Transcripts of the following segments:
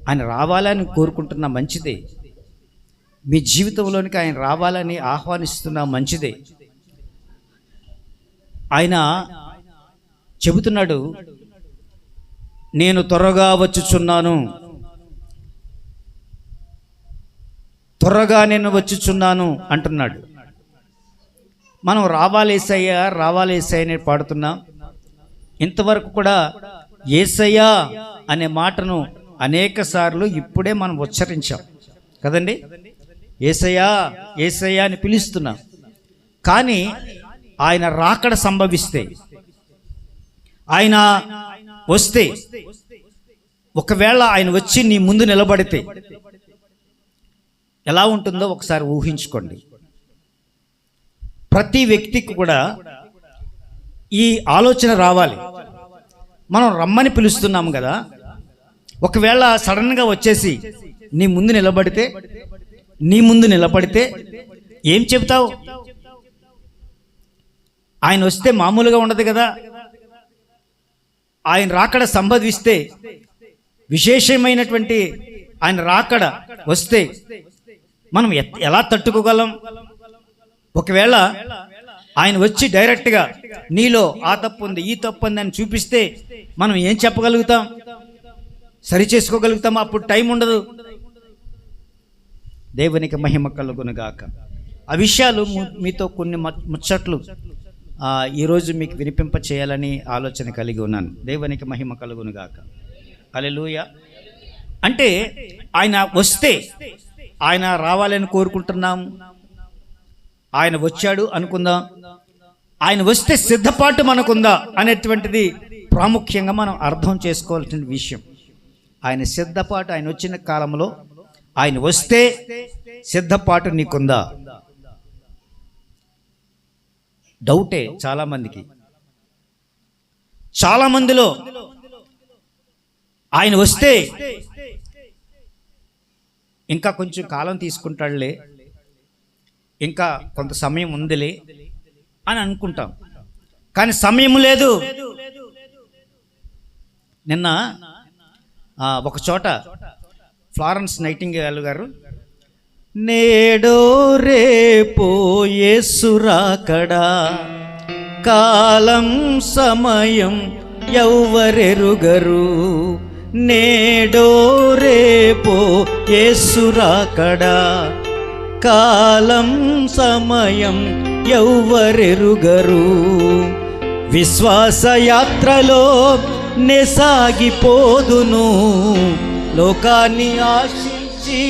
ఆయన రావాలని కోరుకుంటున్నా, మంచిదే. మీ జీవితంలోనికి ఆయన రావాలని ఆహ్వానిస్తున్నా, మంచిదే. ఆయన చెబుతున్నాడు, నేను త్వరగా వచ్చుచున్నాను, త్వరగా నేను వచ్చుచున్నాను అంటున్నాడు. మనం రావాలేసయ్యా రావాలేసయ్య అని పాడుతున్నాం. ఇంతవరకు కూడా యేసయ్యా అనే మాటను అనేక సార్లు ఇప్పుడే మనం ఉచ్చరించాం కదండి. యేసయ్యా యేసయ్యా అని పిలుస్తున్నాం. కానీ ఆయన రాకడ సంభవిస్తే, ఆయన వస్తే, ఒకవేళ ఆయన వచ్చి నీ ముందు నిలబడితే ఎలా ఉంటుందో ఒకసారి ఊహించుకోండి. ప్రతి వ్యక్తికి కూడా ఈ ఆలోచన రావాలి. మనం రమ్మని పిలుస్తున్నాం కదా, ఒకవేళ సడన్గా వచ్చేసి నీ ముందు నిలబడితే ఏం చెప్తావు? ఆయన వస్తే మామూలుగా ఉండదు కదా. ఆయన రాకడ సంభవిస్తే, విశేషమైనటువంటి ఆయన రాకడ వస్తే మనం ఎలా తట్టుకోగలం? ఒకవేళ ఆయన వచ్చి డైరెక్ట్గా నీలో ఆ తప్పు ఉంది ఈ తప్పు ఉంది అని చూపిస్తే మనం ఏం చెప్పగలుగుతాం? సరి చేసుకోగలుగుతాం? అప్పుడు టైం ఉండదు. దేవునికి మహిమ కలుగునుగాక. ఆ విషయాలు మీతో కొన్ని ముచ్చట్లు ఈరోజు మీకు వినిపింప చేయాలని ఆలోచన కలిగి ఉన్నాను. దేవునికి మహిమ కలుగునుగాక. హల్లెలూయా. అంటే ఆయన వస్తే, ఆయన రావాలని కోరుకుంటున్నాం, ఆయన వచ్చాడు అనుకుందాం. ఆయన వస్తే సిద్ధపాటు మనకుందా అనేటువంటిది ప్రాముఖ్యంగా మనం అర్థం చేసుకోవాల్సిన విషయం. ఆయన సిద్ధపాటు, ఆయన వచ్చిన కాలంలో ఆయన వస్తే సిద్ధపాటు నీకుందా? డౌటే చాలామందికి. చాలామందిలో ఆయన వస్తే ఇంకా కొంచెం కాలం తీసుకుంటాడులే, ఇంకా కొంత సమయం ఉందిలే అని అనుకుంటాం. కానీ సమయం లేదు. నిన్న ఒక చోట ఫ్లారెన్స్ నైటింగేల్ గారు, నేడో రేపో యేసు రాకడా, కాలం సమయం ఎవ్వరెరుగరు, నేడో రేపో యేసు రాకడా, కాలం సమయం ఎవ్వరెరుగరు, విశ్వాసయాత్రలో నే సాగిపోదును, లోకాన్ని ఆశించి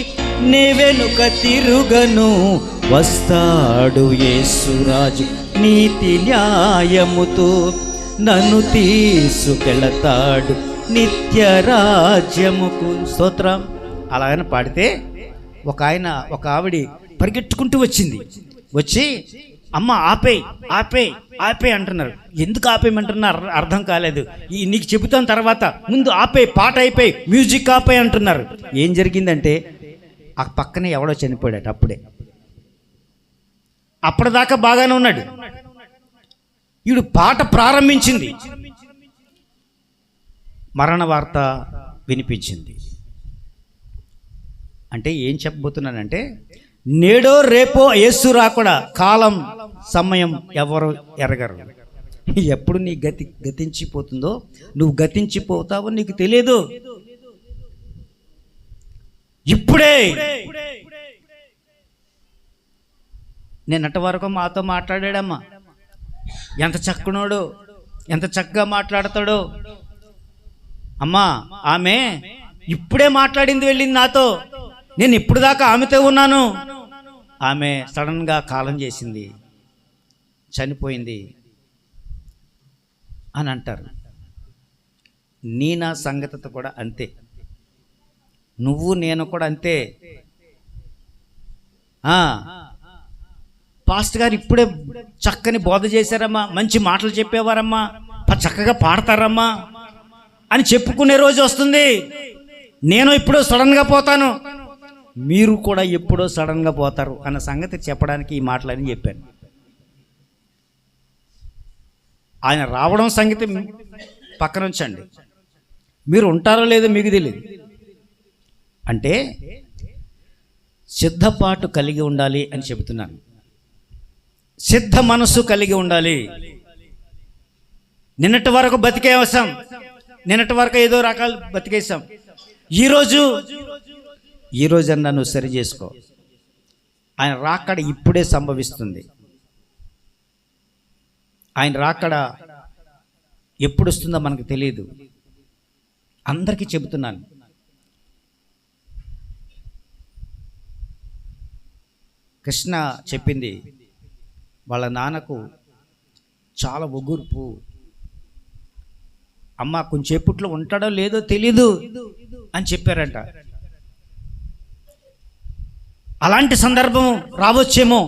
నే వెనుక తిరుగను, వస్తాడు యేసురాజు నీతి న్యాయముతో, నన్ను తీసుకెళతాడు నిత్య రాజ్యముకు. స్తోత్రం. అలాగని పాడితే ఒక ఆవిడ పరిగెట్టుకుంటూ వచ్చి అమ్మ ఆపే ఆపే ఆపే అంటున్నారు. ఎందుకు ఆపేయమంటున్నారు అర్థం కాలేదు. నీకు చెబుతాను తర్వాత, ముందు ఆపే, పాట అయిపోయి మ్యూజిక్ ఆపే అంటున్నారు. ఏం జరిగిందంటే ఆ పక్కనే ఎవడో చనిపోయాడట. అప్పటిదాకా బాగానే ఉన్నాడు. ఈడు పాట ప్రారంభించింది, మరణ వార్త వినిపించింది. అంటే ఏం చెప్పబోతున్నానంటే, నేడో రేపో యేసు రాకడా, కాలం సమయం ఎవరు ఎరగరు. ఎప్పుడు నీ గతించిపోతుందో, నువ్వు గతించిపోతావో నీకు తెలియదు. ఇప్పుడే. నేనటి వరకు మాతో మాట్లాడాడమ్మా, ఎంత చక్కనోడు, ఎంత చక్కగా మాట్లాడతాడో. అమ్మా ఆమె ఇప్పుడే మాట్లాడింది, వెళ్ళింది నాతో. నేను ఇప్పుడు దాకా ఆమెతో ఉన్నాను. ఆమె సడన్గా కాలం చేసింది, చనిపోయింది అని అంటారు. నా సంగతితో కూడా అంతే, నువ్వు నేను కూడా అంతే. పాస్టర్ గారు ఇప్పుడే చక్కని బోధ చేశారమ్మా, మంచి మాటలు చెప్పేవారమ్మా, చక్కగా పాడతారమ్మా అని చెప్పుకునే రోజు వస్తుంది. నేను ఇప్పుడు సడన్గా పోతాను, మీరు కూడా ఎప్పుడో సడన్గా పోతారు అన్న సంగతి చెప్పడానికి ఈ మాటలని చెప్పాను. ఆయన రావడం సంగతి పక్కన ఉంచండి, మీరు ఉంటారో లేదో మీకు తెలియదు. అంటే సిద్ధపాటు కలిగి ఉండాలి అని చెబుతున్నాను. సిద్ధ మనసు కలిగి ఉండాలి. నిన్నటి వరకు బతికేసాం, నిన్నటి వరకు ఏదో రకాలు బతికేసాం. ఈరోజన్నా నువ్వు సరి చేసుకో. ఆయన రాకడ ఇప్పుడే సంభవిస్తుంది. ఆయన రాకడ ఎప్పుడు వస్తుందో మనకు తెలియదు. అందరికీ చెబుతున్నాను, కృష్ణ చెప్పింది వాళ్ళ నాన్నకు చాలా ఒగుర్పు. అమ్మ కొంచెంసేపట్లో ఉంటాడో లేదో తెలీదు అని చెప్పారంట. అలాంటి సందర్భం రావచ్చేమో.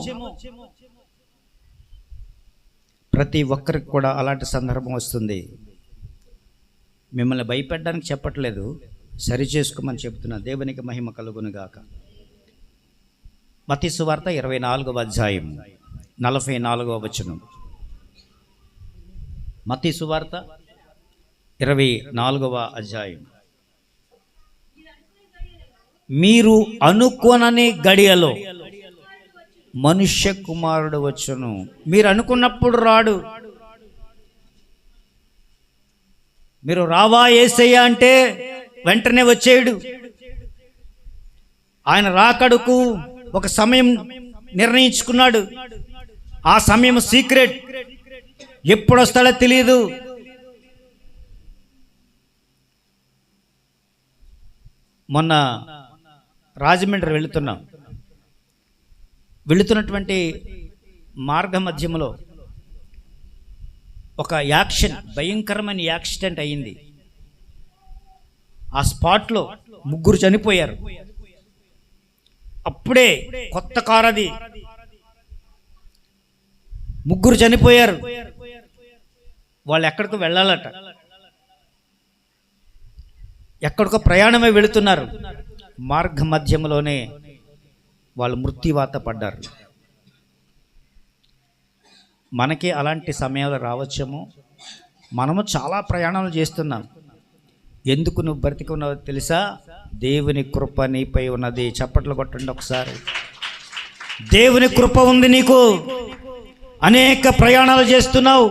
ప్రతి ఒక్కరికి కూడా అలాంటి సందర్భం వస్తుంది. మిమ్మల్ని భయపెట్టడానికి చెప్పట్లేదు, సరి చేసుకోమని చెప్తున్నా. దేవునికి మహిమ కలుగును గాక. మత్తయి సువార్త 24వ అధ్యాయం 44వ వచనం. మత్తయి సువార్త 24వ అధ్యాయం. మీరు అనుకోనని గడియలో మనుష్య కుమారుడు వచ్చును. మీరు అనుకున్నప్పుడు రాడు. మీరు రావా యేసయ్య అంటే వెంటనే వచ్చేయడు. ఆయన రాకడకు ఒక సమయం నిర్ణయించుకున్నాడు. ఆ సమయం సీక్రెట్, ఎప్పుడు వస్తాడో తెలియదు. మొన్న రాజమండ్రి వెళుతున్నటువంటి మార్గ మధ్యంలో ఒక భయంకరమైన యాక్సిడెంట్ అయ్యింది. ఆ స్పాట్లో 3 చనిపోయారు. అప్పుడే కొత్త కారు అది, 3 చనిపోయారు. వాళ్ళు ఎక్కడికో వెళ్ళాలట, ఎక్కడికో ప్రయాణమై వెళుతున్నారు. మార్గ మధ్యంలోనే వాళ్ళు మృత్యువాత పడ్డారు. మనకి అలాంటి సమయాలు రావచ్చేమో. మనము చాలా ప్రయాణాలు చేస్తున్నాం. ఎందుకు నువ్వు బ్రతికి ఉన్నావో తెలుసా? దేవుని కృప నీపై ఉన్నది. చప్పట్లు కొట్టండి ఒకసారి. దేవుని కృప ఉంది నీకు. అనేక ప్రయాణాలు చేస్తున్నావు,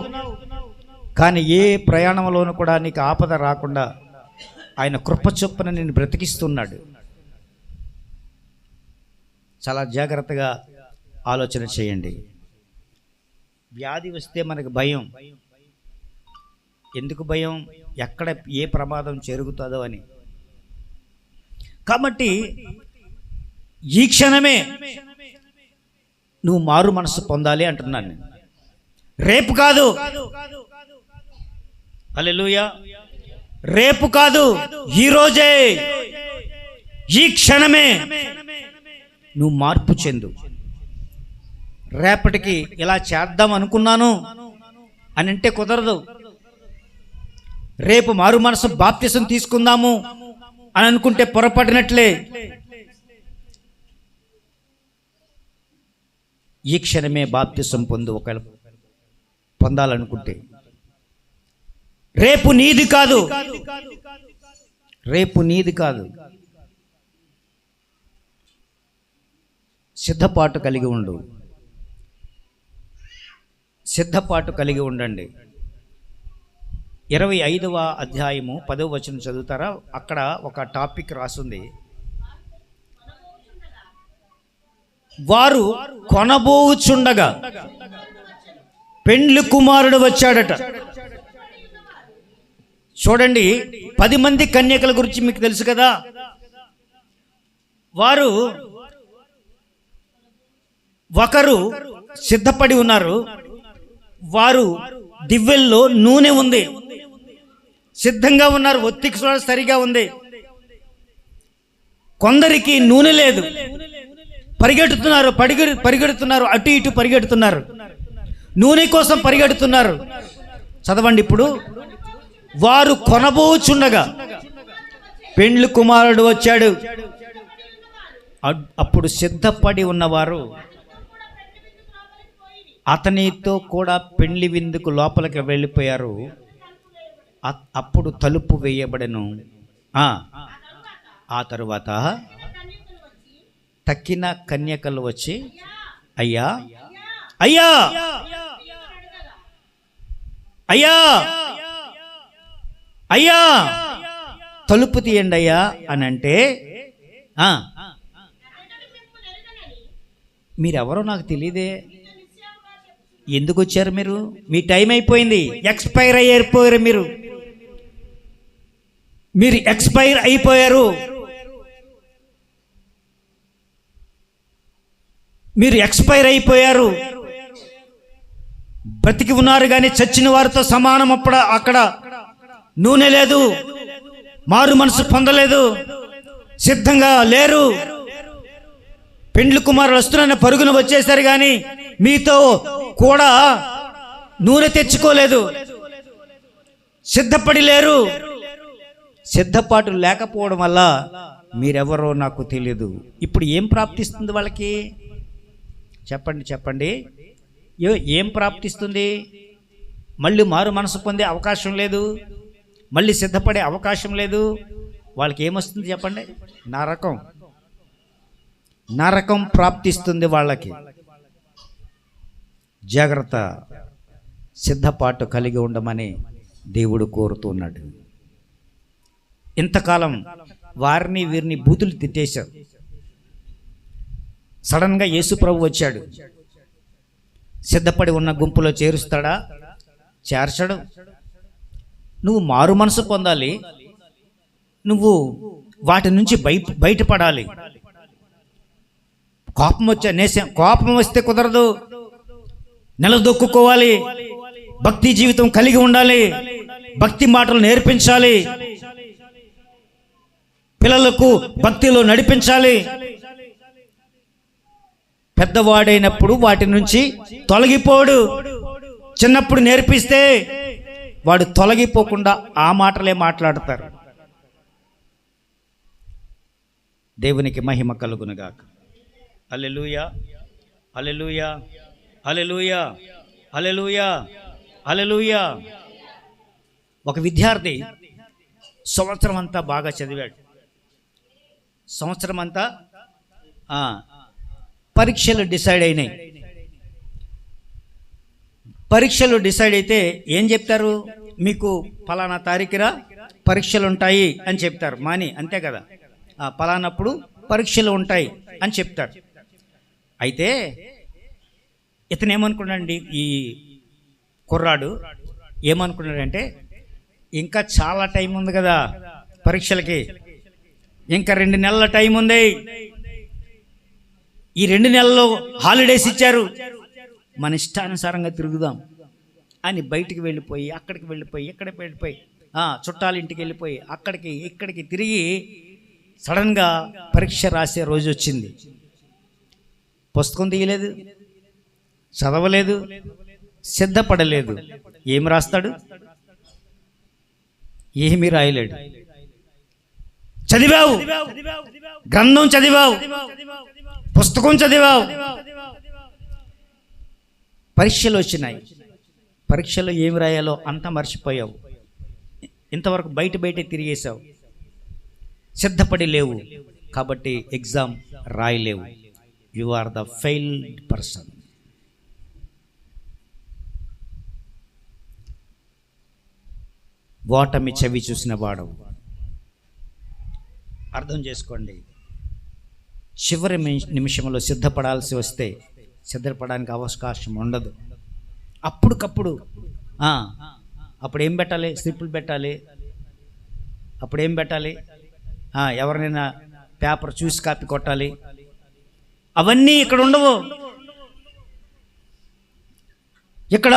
కానీ ఏ ప్రయాణంలోనూ కూడా నీకు ఆపద రాకుండా ఆయన కృప చొప్పున నేను బ్రతికిస్తున్నాడు. చాలా జాగ్రత్తగా ఆలోచన చేయండి. వ్యాధి వస్తే మనకు భయం. ఎందుకు భయం? ఎక్కడ ఏ ప్రమాదం జరుగుతుందో అని. కాబట్టి ఈ క్షణమే నువ్వు మారు మనసు పొందాలి అంటున్నాను నేను. రేపు కాదు. హల్లెలూయా. రేపు కాదు, ఈరోజే, ఈ క్షణమే నువ్వు మార్పు చెందు. రేపటికి ఇలా చేద్దాం అనుకున్నాను అని అంటే కుదరదు. రేపు మారు మనసు బాప్తిసం తీసుకుందాము అని అనుకుంటే పొరపడినట్లే. ఈ క్షణమే బాప్తిసం ఒకవేళ పొందాలనుకుంటే. రేపు నీది కాదు, రేపు నీది కాదు. సిద్ధపాటు కలిగి ఉండు. సిద్ధపాటు కలిగి ఉండండి. 25వ అధ్యాయము 10వ వచనం చదువుతారా? అక్కడ ఒక టాపిక్ రాసుంది. వారు కొనబోచుండగా పెండ్లి కుమారుడు వచ్చాడట. చూడండి, 10 మంది కన్యకల గురించి మీకు తెలుసు కదా. వారు ఒకరు సిద్ధపడి ఉన్నారు. వారు దివ్వెల్లో నూనె ఉంది, సిద్ధంగా ఉన్నారు. ఒత్తికి కూడా సరిగా ఉంది. కొందరికి నూనె లేదు, పరిగెడుతున్నారు, అటు ఇటు పరిగెడుతున్నారు, నూనె కోసం పరిగెడుతున్నారు. చదవండి ఇప్పుడు. వారు కొనబోచుండగా పెండ్లి కుమారుడు వచ్చాడు. అప్పుడు సిద్ధపడి ఉన్నవారు అతనితో కూడా పెండ్లి విందుకు లోపలికి వెళ్ళిపోయారు. అప్పుడు తలుపు వేయబడెను. ఆ తరువాత తక్కిన కన్యకలు వచ్చి, అయ్యా అయ్యా అయ్యా అయ్యా తలుపు తీయండి అయ్యా అని అంటే, మీరెవరో నాకు తెలియదే, ఎందుకు వచ్చారు మీరు? మీ టైం అయిపోయింది, ఎక్స్పైర్ అయిపోయారు, మీరు ఎక్స్పైర్ అయిపోయారు, మీరు ఎక్స్పైర్ అయిపోయారు. బ్రతికి ఉన్నారు కానీ చచ్చిన వారితో సమానం. అక్కడ నూనె లేదు, మారు మనసు పొందలేదు, సిద్ధంగా లేరు. పెండ్లి కుమారులు వస్తున్న పరుగున వచ్చేసారు కానీ మీతో కూడా నూనె తెచ్చుకోలేదు, సిద్ధపడి లేరు. సిద్ధపాటు లేకపోవడం వల్ల మీరెవరో నాకు తెలియదు. ఇప్పుడు ఏం ప్రాప్తిస్తుంది వాళ్ళకి? చెప్పండి. ఏం ప్రాప్తిస్తుంది? మళ్ళీ మారు మనసు పొందే అవకాశం లేదు, మళ్ళీ సిద్ధపడే అవకాశం లేదు. వాళ్ళకి ఏమొస్తుంది చెప్పండి? నరకం ప్రాప్తిస్తుంది వాళ్ళకి. జాగ్రత్త, సిద్ధపాటు కలిగి ఉండమని దేవుడు కోరుతున్నాడు. ఇంతకాలం వారిని వీరిని బూతులు తిట్టేశారు. సడన్గా యేసు ప్రభు వచ్చాడు. సిద్ధపడి ఉన్న గుంపులో చేరుస్తాడా? చేర్చడు. నువ్వు మారు మనసు పొందాలి, నువ్వు వాటి నుంచి బయటపడాలి. కోపం వస్తే కుదరదు, నిలదొక్కుకోవాలి. భక్తి జీవితం కలిగి ఉండాలి, భక్తి మాటలు నేర్పించాలి, పిల్లలకు భక్తిలో నడిపించాలి. పెద్దవాడైనప్పుడు వాటి నుంచి తొలగిపోడు. చిన్నప్పుడు నేర్పిస్తే వాడు తొలగిపోకుండా ఆ మాటలే మాట్లాడతారు. దేవునికి మహిమ కలుగునుగాక. హల్లెలూయా, హల్లెలూయా, హల్లెలూయా, హల్లెలూయా, హల్లెలూయా. ఒక విద్యార్థి సంవత్సరం అంతా బాగా చదివాడు. సంవత్సరం అంతా పరీక్షలు డిసైడ్ అయినాయి. పరీక్షలు డిసైడ్ అయితే ఏం చెప్తారు? మీకు ఫలానా తారీఖున పరీక్షలు ఉంటాయి అని చెప్తారు. మాని అంతే కదా, ఫలానప్పుడు పరీక్షలు ఉంటాయి అని చెప్తారు. అయితే ఇతను ఏమనుకున్నాడండి, ఈ కుర్రాడు ఏమనుకున్నాడంటే, ఇంకా చాలా టైం ఉంది కదా పరీక్షలకి, ఇంకా 2 నెలల టైం ఉంది, ఈ 2 నెలల్లో హాలిడేస్ ఇచ్చారు, మన ఇష్టానుసారంగా తిరుగుదాం అని బయటికి వెళ్ళిపోయి, అక్కడికి వెళ్ళిపోయి, ఇక్కడికి వెళ్ళిపోయి, చుట్టాల ఇంటికి వెళ్ళిపోయి, అక్కడికి ఇక్కడికి తిరిగి సడన్గా పరీక్ష రాసే రోజు వచ్చింది. పుస్తకం తీయలేదు, చదవలేదు, సిద్ధపడలేదు. ఏం రాస్తాడు? ఏమీ రాయలేడు. చదివావు, గ్రంథం చదివావు, పుస్తకం చదివావు, పరీక్షలు వచ్చినాయి, పరీక్షలో ఏమి రాయాలో అంతా మర్చిపోయావు. ఇంతవరకు బయట తిరిగేశావు, సిద్ధపడి లేవు, కాబట్టి ఎగ్జామ్ రాయలేవు. You are the failed person. ఓటమి చెవి చూసిన వాడు. అర్థం చేసుకోండి, చివరి నిమిషంలో సిద్ధపడాల్సి వస్తే సిద్ధపడడానికి అవకాశం ఉండదు. అప్పటికప్పుడు అప్పుడు ఏం పెట్టాలి? స్లిప్పులు పెట్టాలి. అప్పుడు ఏం పెట్టాలి? ఎవరినైనా పేపర్ చూసి కాపీ కొట్టాలి. అవన్నీ ఇక్కడ ఉండవు. ఇక్కడ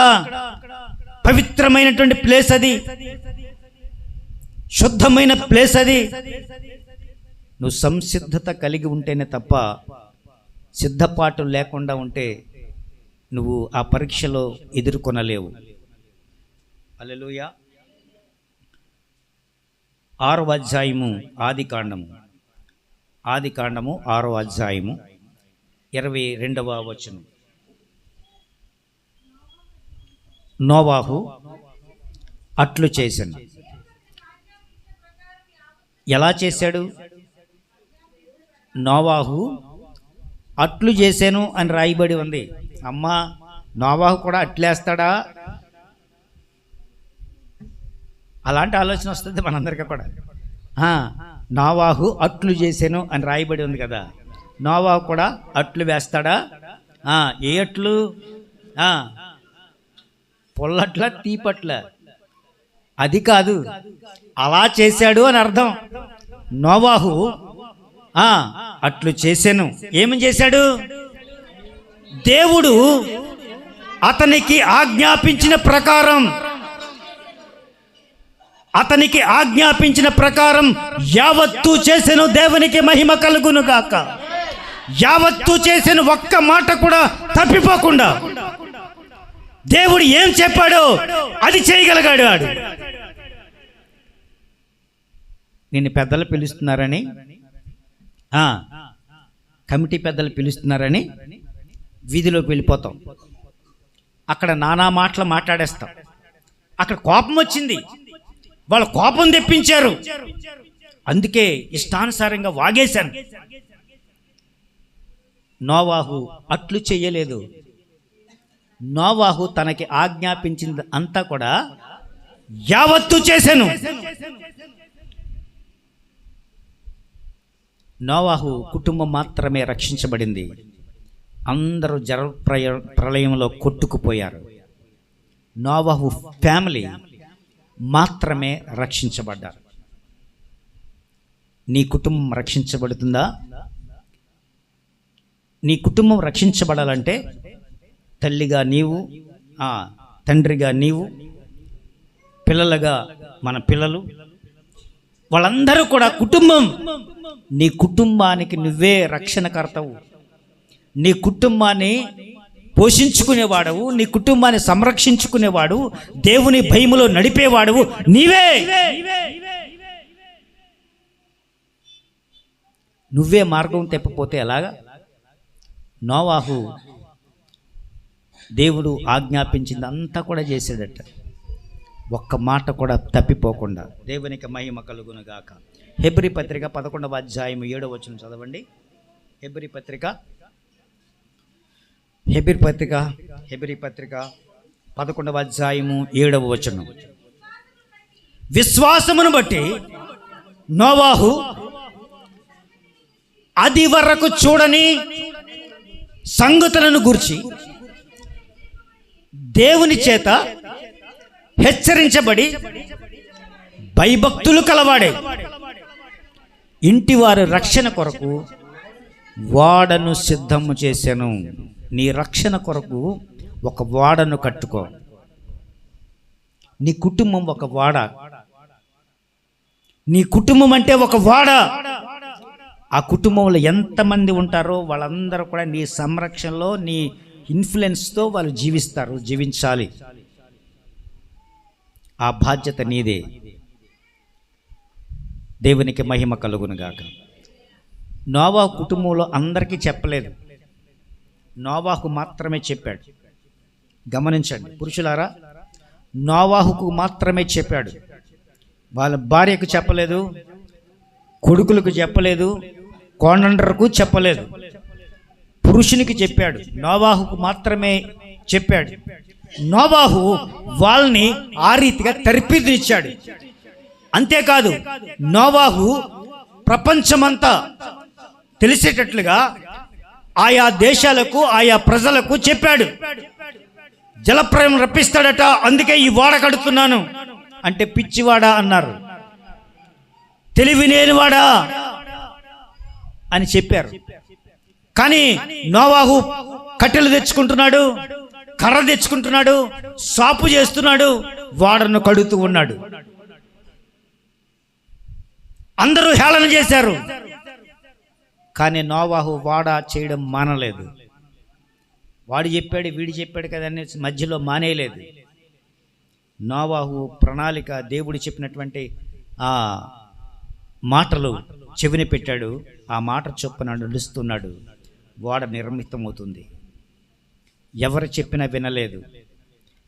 పవిత్రమైనటువంటి ప్లేస్ అది, శుద్ధమైన ప్లేస్ అది. నువ్వు సంసిద్ధత కలిగి ఉంటేనే తప్ప, సిద్ధపాటు లేకుండా ఉంటే నువ్వు ఆ పరీక్షలో ఎదుర్కొనలేవు. హల్లెలూయా. 6వ అధ్యాయము ఆదికాండము 6వ అధ్యాయము 22వ వచనం. నోవాహు అట్లు చేశాను. ఎలా చేశాడు? నోవాహు అట్లు చేశాను అని రాయబడి ఉంది. అమ్మా, నోవాహు కూడా అట్లేస్తాడా? అలాంటి ఆలోచన వస్తుంది మనందరికీ కూడా. నోవాహు అట్లు చేశాను అని రాయబడి ఉంది కదా, నోవాహు కూడా అట్లు వేస్తాడా? ఏ అట్లు? పొల్లట్ల, తీపట్ల? అది కాదు, అలా చేశాడు అని అర్థం. నోవాహు అట్లు చేశాను. ఏమి చేశాడు? దేవుడు అతనికి ఆజ్ఞాపించిన ప్రకారం యావత్తు చేసెను. దేవునికి మహిమ కలుగును గాక. యావత్తు చేసెను, ఒక్క మాట కూడా తప్పిపోకుండా. దేవుడు ఏం చెప్పాడో అది చేయగలిగాడు వాడు. నిన్ను పెద్దలు పిలుస్తున్నారని, కమిటీ పెద్దలు పిలుస్తున్నారని వీధిలోకి వెళ్ళిపోతాం. అక్కడ నానా మాటలు మాట్లాడేస్తాం. అక్కడ కోపం వచ్చింది, వాళ్ళ కోపం తెప్పించారు, అందుకే ఇష్టానుసారంగా వాగేశాను. నోవాహు అట్లు చెయ్యలేదు. నోవాహు తనకి ఆజ్ఞాపించింది అంతా కూడా యావత్తు చేశాను. నోవాహు కుటుంబం మాత్రమే రక్షించబడింది. అందరూ ప్రళయంలో కొట్టుకుపోయారు. నోవాహు ఫ్యామిలీ మాత్రమే రక్షించబడ్డారు. నీ కుటుంబం రక్షించబడుతుందా? నీ కుటుంబం రక్షించబడాలంటే తల్లిగా నీవు, తండ్రిగా నీవు, పిల్లలుగా మన పిల్లలు, వాళ్ళందరూ కూడా కుటుంబం. నీ కుటుంబానికి నువ్వే రక్షణకర్తవు. నీ కుటుంబాన్ని పోషించుకునేవాడవు, నీ కుటుంబాన్ని సంరక్షించుకునేవాడు, దేవుని భయములో నడిపేవాడవు నీవే. నువ్వే మార్గం తెప్పపోతే ఎలాగా? నోవాహు దేవుడు ఆజ్ఞాపించింది అంతా కూడా చేశాడట, ఒక్క మాట కూడా తప్పిపోకుండా. దేవునికి మహిమ కలుగును గాక. హెబ్రీ పత్రిక 11వ అధ్యాయం 7వ వచనం చదవండి. హెబ్రీ పత్రిక 11వ అధ్యాయము 7వ వచనం. విశ్వాసమును బట్టి నోవాహు అది వరకు చూడని సంగతులను గూర్చి దేవుని చేత హెచ్చరించబడి భయభక్తులు కలవాడే ఇంటివారి రక్షణ కొరకు వాడను సిద్ధము చేశాను. నీ రక్షణ కొరకు ఒక వాడను కట్టుకో. నీ కుటుంబం ఒక వాడ. నీ కుటుంబం అంటే ఒక వాడ. ఆ కుటుంబంలో ఎంతమంది ఉంటారో వాళ్ళందరూ కూడా నీ సంరక్షణలో, నీ ఇన్ఫ్లుయెన్స్తో వాళ్ళు జీవించాలి. ఆ బాధ్యత నీదే. దేవునికి మహిమ కలుగును గాక. నోవాహు కుటుంబంలో అందరికీ చెప్పలేదు, నోవాహుకు మాత్రమే చెప్పాడు. గమనించండి పురుషులారా, నోవాహుకు మాత్రమే చెప్పాడు. వాళ్ళ భార్యకు చెప్పలేదు, కొడుకులకు చెప్పలేదు, కోనండరకు చెప్పలేదు. పురుషునికి చెప్పాడు, నోవాహుకు మాత్రమే చెప్పాడు. నోవాహు వాళ్ళని ఆ రీతిగా తర్ఫీదునిచ్చాడు. అంతేకాదు, నోవాహు ప్రపంచమంతా తెలిసేటట్లుగా ఆయా దేశాలకు, ఆయా ప్రజలకు చెప్పాడు. జలప్రయం రప్పిస్తాడట, అందుకే ఈ వాడ కడుతున్నాను అంటే పిచ్చివాడా అన్నారు, తెలివి లేనివాడా అని చెప్పారు. కానీ నోవాహు కట్టెలు తెచ్చుకుంటున్నాడు, కర్ర తెచ్చుకుంటున్నాడు, సాపు చేస్తున్నాడు, వాడను కడుతూ ఉన్నాడు. అందరూ హేళన చేశారు, కానీ నోవాహు వాడ చేయడం మానలేదు. వాడు చెప్పాడు, వీడు చెప్పాడు కదా అని మధ్యలో మానేయలేదు. నోవాహు ప్రణాళిక, దేవుడు చెప్పినటువంటి ఆ మాటలు చెవిని పెట్టాడు. ఆ మాట చొప్పున నడుస్తున్నాడు. వాడ నిర్మితమవుతుంది. ఎవరు చెప్పినా వినలేదు.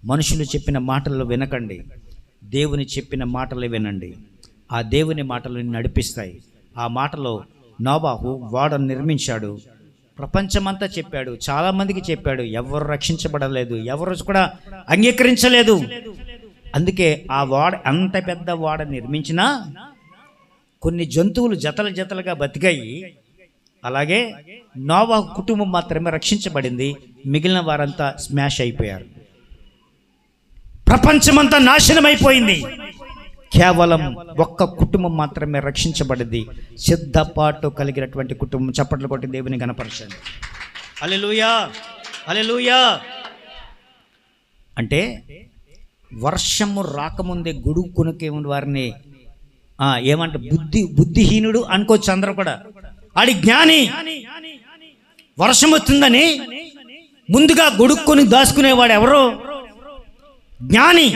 మనుషులు చెప్పిన మాటలు వినకండి, దేవుని చెప్పిన మాటలు వినండి. ఆ దేవుని మాటలు నడిపిస్తాయి. ఆ మాటలో నోవాహు ఓడను నిర్మించాడు. ప్రపంచమంతా చెప్పాడు, చాలామందికి చెప్పాడు, ఎవరు రక్షించబడలేదు, ఎవరు కూడా అంగీకరించలేదు. అందుకే ఆ ఓడ, అంత పెద్ద ఓడ నిర్మించినా కొన్ని జంతువులు జతలు జతలుగా బతికాయి. అలాగే నోవాహు కుటుంబం మాత్రమే రక్షించబడింది, మిగిలిన వారంతా స్మాష్ అయిపోయారు. ప్రపంచమంతా నాశనం అయిపోయింది, కేవలం ఒక్క కుటుంబం మాత్రమే రక్షించబడింది, సిద్ధపాటు కలిగినటువంటి కుటుంబం. చప్పట్లు కొట్టి దేవుని గణపరచండి. హల్లెలూయా, హల్లెలూయా. అంటే వర్షము రాకముందే గొడుగు కొనుక్కే వారిని ఏమంటే బుద్ధిహీనుడు అనుకోవచ్చు అందరూ కూడా. ఆడి జ్ఞాని. వర్షం వస్తుందని ముందుగా గొడుక్కొని దాచుకునేవాడు ఎవరు? జ్ఞాని.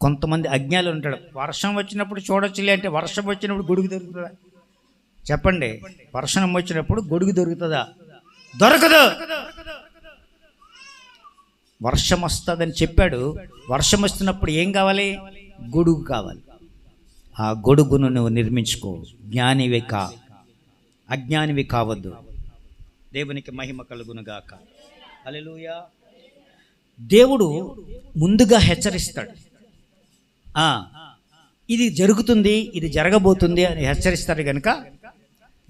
కొంతమంది అజ్ఞానులు ఉంటాడు, వర్షం వచ్చినప్పుడు చూడొచ్చులే అంటే వర్షం వచ్చినప్పుడు గొడుగు దొరుకుతుందా చెప్పండి? వర్షం వచ్చినప్పుడు గొడుగు దొరుకుతుందా? దొరకదు. వర్షం వస్తుందని చెప్పాడు, వర్షం వస్తున్నప్పుడు ఏం కావాలి? గొడుగు కావాలి. ఆ గొడుగును నువ్వు నిర్మించుకో. జ్ఞానివి కా, అజ్ఞానివి కావద్దు. దేవునికి మహిమ కలుగునుగాక. హల్లెలూయా. దేవుడు ముందుగా హెచ్చరిస్తాడు. ఇది జరుగుతుంది, ఇది జరగబోతుంది అని హెచ్చరిస్తారు కనుక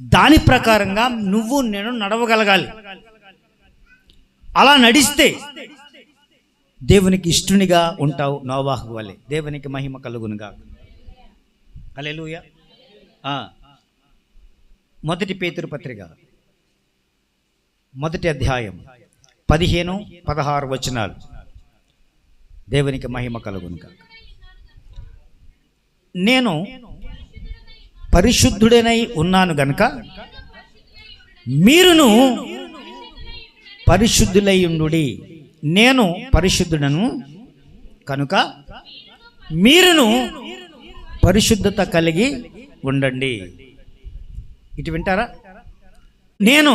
దాని ప్రకారంగా నువ్వు నేను నడవగలగాలి. అలా నడిస్తే దేవునికి ఇష్టునిగా ఉంటావు, నోవాహు వలె. దేవునికి మహిమ కలుగునుగా. హల్లెలూయా. మొదటి పేతురు పత్రిక 1వ అధ్యాయం 15-16 వచనాలు. దేవునికి మహిమ కలుగునుగా. నేను పరిశుద్ధుడనై ఉన్నాను గనుక మీరును పరిశుద్ధులై ఉండుడి. నేను పరిశుద్ధుడను కనుక మీరును పరిశుద్ధత కలిగి ఉండండి. ఇటు వింటారా? నేను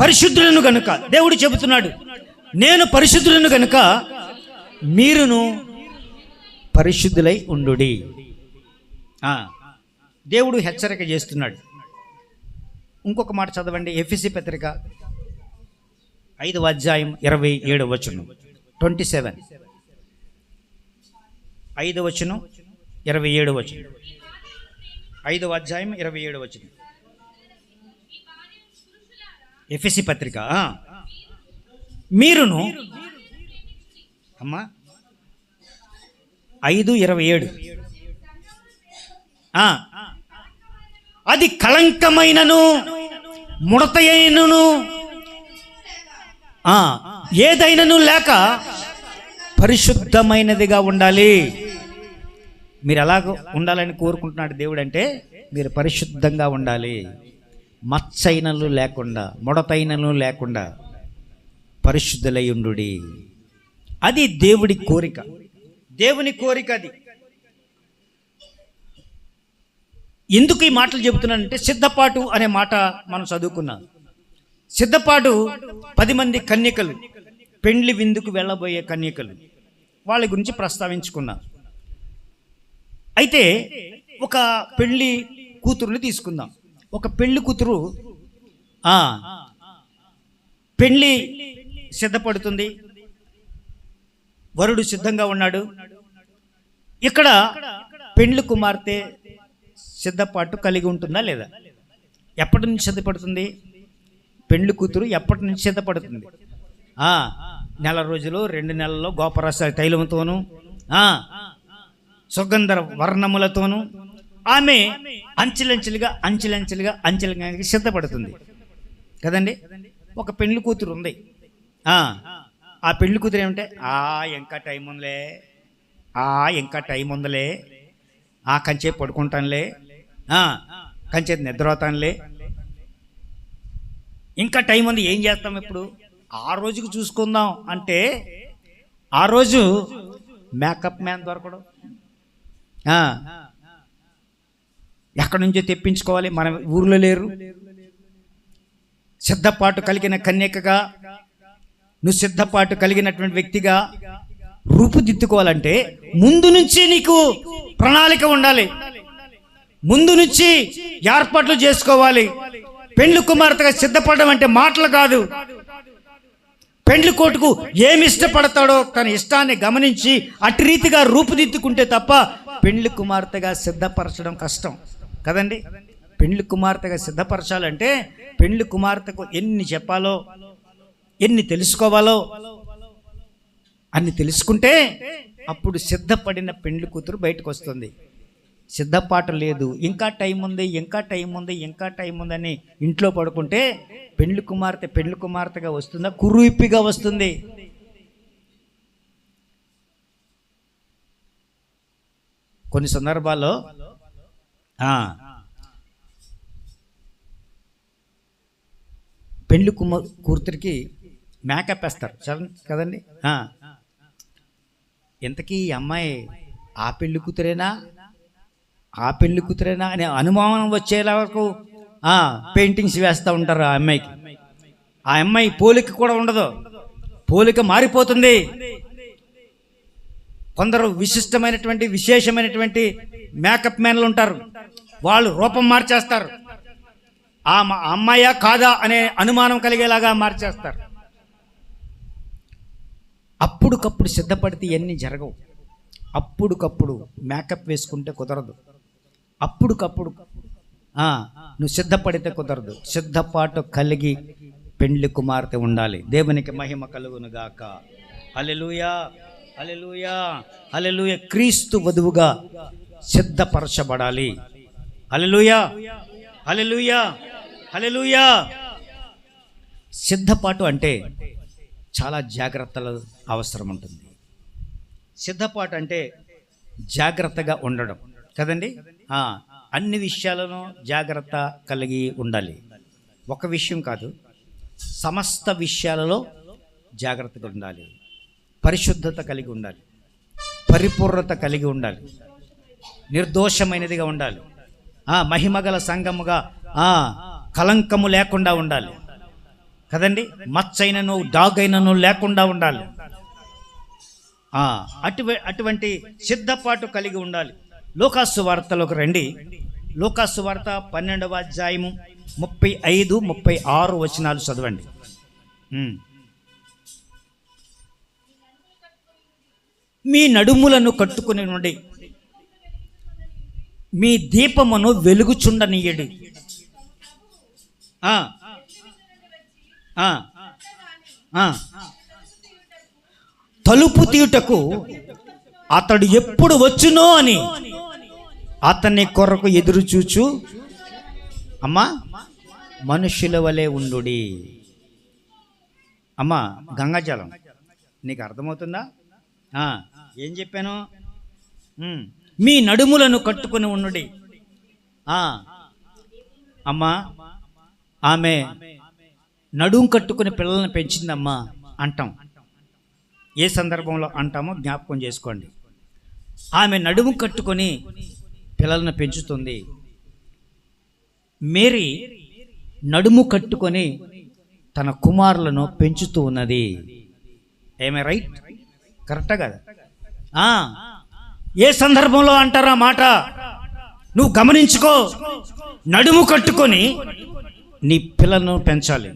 పరిశుద్ధులను గనుక, దేవుడు చెబుతున్నాడు, నేను పరిశుద్ధులను గనుక మీరును పరిశుద్ధులై ఉండుడి. దేవుడు హెచ్చరిక చేస్తున్నాడు. ఇంకొక మాట చదవండి, ఎఫెసీ పత్రిక 5వ అధ్యాయం 27వ వచనం. 27 5వ వచనం 27వ వచనం. 5వ అధ్యాయం 27వ వచనం. ఎఫెసీ పత్రిక. మీరును అమ్మా 5:27 అది కళంకమైనను ముడతయైనను ఏదైనను లేక పరిశుద్ధమైనదిగా ఉండాలి. మీరు ఎలాగ ఉండాలని కోరుకుంటున్నాడు దేవుడు అంటే, మీరు పరిశుద్ధంగా ఉండాలి. మచ్చైనలు లేకుండా, ముడతైనలు లేకుండా పరిశుద్ధులై ఉండుడి. అది దేవుడి కోరిక, దేవుని కోరిక అది. ఎందుకు ఈ మాటలు చెబుతున్నానంటే, సిద్ధపాటు అనే మాట మనం చదువుకున్నాం. సిద్ధపాటు 10 మంది కన్యకలు, పెండ్లి విందుకు వెళ్ళబోయే కన్యకలు, వాళ్ళ గురించి ప్రస్తావించుకున్నాం. అయితే ఒక పెళ్లి కూతురుని తీసుకుందాం. ఒక పెళ్లి కూతురు పెళ్లి సిద్ధపడుతుంది, వరుడు సిద్ధంగా ఉన్నాడు. ఇక్కడ పెళ్లి కుమార్తె సిద్ధపాటు కలిగి ఉంటుందా లేదా? ఎప్పటి నుంచి సిద్ధపడుతుంది? పెళ్లి కూతురు ఎప్పటి నుంచి సిద్ధపడుతుంది? నెల రోజులు, 2 నెలల్లో గోపరస తైలంతోనూ సుగంధ వర్ణములతోనూ ఆమె అంచెలంచెలుగా సిద్ధపడుతుంది కదండి. ఒక పెళ్లి కూతురు ఉంది. ఆ పెళ్లి కూతురు ఏమంటే, ఇంకా టైం ఉందిలే, కంచే పడుకుంటానులే, కంచే నిద్రపోతానులే, ఇంకా టైం ఉంది, ఏం చేస్తాం ఇప్పుడు, ఆ రోజుకి చూసుకుందాం అంటే ఆ రోజు మేకప్ మ్యాన్ దొరకడం, ఎక్కడి నుంచో తెప్పించుకోవాలి, మన ఊర్లో లేరు. సిద్ధపాటు కలిగిన కన్యకగా, నువ్వు సిద్ధపాటు కలిగినటువంటి వ్యక్తిగా రూపుదిద్దుకోవాలంటే ముందు నుంచి నీకు ప్రణాళిక ఉండాలి. ముందు నుంచి ఏర్పాట్లు చేసుకోవాలి. పెండ్లి కుమార్తెగా సిద్ధపడడం అంటే మాటలు కాదు. పెండ్లి కొడుకు ఏమి ఇష్టపడతాడో తన ఇష్టాన్ని గమనించి అటు రీతిగా రూపుదిద్దుకుంటే తప్ప పెండ్లి కుమార్తెగా సిద్ధపరచడం కష్టం కదండి. పెండ్లి కుమార్తెగా సిద్ధపరచాలంటే పెండ్లి కుమార్తెకు ఎన్ని చెప్పాలో, ఎన్ని తెలుసుకోవాలో అన్ని తెలుసుకుంటే అప్పుడు సిద్ధపడిన పెండ్లి కూతురు బయటకు వస్తుంది. సిద్ధపాటు లేదు, ఇంకా టైం ఉంది, ఇంకా టైం ఉంది, ఇంకా టైం ఉందని ఇంట్లో పడుకుంటే పెండ్లి కుమార్తెగా వస్తుందా, కురుయిప్పిగా వస్తుంది. కొన్ని సందర్భాల్లో పెండ్లి కూతురికి మేకప్ వేస్తారు కదండి. ఇంతకీ ఈ అమ్మాయి ఆ పెళ్లి కూతురేనా అనే అనుమానం వచ్చేలా వరకు పెయింటింగ్స్ వేస్తూ ఉంటారు ఆ అమ్మాయికి. ఆ అమ్మాయి పోలిక కూడా ఉండదు, పోలిక మారిపోతుంది. కొందరు విశేషమైనటువంటి మేకప్ మ్యాన్లు ఉంటారు, వాళ్ళు రూపం మార్చేస్తారు. ఆ అమ్మాయా కాదా అనే అనుమానం కలిగేలాగా మార్చేస్తారు. అప్పుడుకప్పుడు సిద్ధపడితే ఇవన్నీ జరగవు. అప్పుడుకప్పుడు మేకప్ వేసుకుంటే కుదరదు. అప్పుడుకప్పుడు నువ్వు సిద్ధపడితే కుదరదు. సిద్ధపాటు కలిగి పెండ్లి కుమార్తె ఉండాలి. దేవునికి మహిమ కలుగును గాక. హల్లెలూయా, హల్లెలూయా, హల్లెలూయా. క్రీస్తు వధువుగా సిద్ధపరచబడాలి. హల్లెలూయా, హల్లెలూయా, హల్లెలూయా. సిద్ధపాటు అంటే చాలా జాగ్రత్తలు అవసరం ఉంటుంది. సిద్ధపాటు అంటే జాగ్రత్తగా ఉండడం కదండి. అన్ని విషయాలను జాగ్రత్త కలిగి ఉండాలి. ఒక విషయం కాదు, సమస్త విషయాలలో జాగ్రత్తగా ఉండాలి. పరిశుద్ధత కలిగి ఉండాలి, పరిపూర్ణత కలిగి ఉండాలి, నిర్దోషమైనదిగా ఉండాలి, మహిమగల సంఘముగా కలంకము లేకుండా ఉండాలి కదండి. మచ్చైనను డాగైనను లేకుండా ఉండాలి. అటువంటి సిద్ధపాటు కలిగి ఉండాలి. లూకాసు వార్తలోకి రండి. లూకాసు వార్త 12వ అధ్యాయము 35, 36 వచనాలు చదవండి. మీ నడుములను కట్టుకుని నుండి మీ దీపమును వెలుగుచుండనీయడు. తలుపు తీయుటకు అతడు ఎప్పుడు వచ్చునో అని అతని కొరకు ఎదురు చూచు అమ్మా మనుషుల వలె ఉండుడి. అమ్మా గంగాజలం నీకు అర్థమవుతుందా? ఏం చెప్పాను? మీ నడుములను కట్టుకుని ఉండుడి. అమ్మా ఆమె నడుము కట్టుకుని పిల్లల్ని పెంచిందమ్మా అంటాం. ఏ సందర్భంలో అంటామో జ్ఞాపకం చేసుకోండి. ఆమె నడుము కట్టుకొని పిల్లలను పెంచుతుంది. మేరీ నడుము కట్టుకొని తన కుమారులను పెంచుతూ ఉన్నది. ఏమే రైట్? కరెక్టా కదా? ఏ సందర్భంలో అంటారా మాట? నువ్వు గమనించుకో. నడుము కట్టుకొని నీ పిల్లలను పెంచాలి,